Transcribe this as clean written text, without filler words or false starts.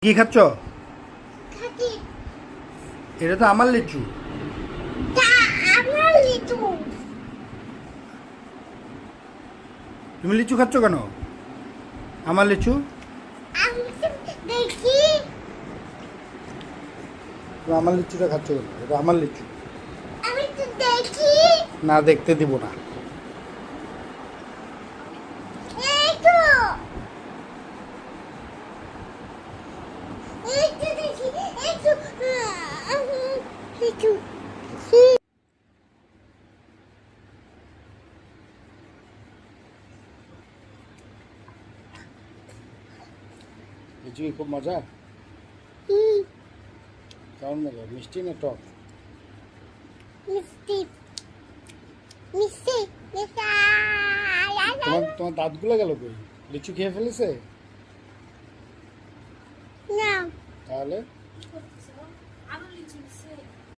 কি খাচ্ছ? এটা তো আমার লিচু। তুমি লিচু খাচ্ছ কেন? আমার লিচু তুমি আমার লিচুটা খাচ্ছ কেন? এটা আমার লিচু। না, দেখতে দিব না। লিচু কি খুব মজা? কেমন মজা? মিষ্টি না টক? তোমার দাঁতগুলো গেল কই? লিচু খেয়ে ফেলেছে? তাহলে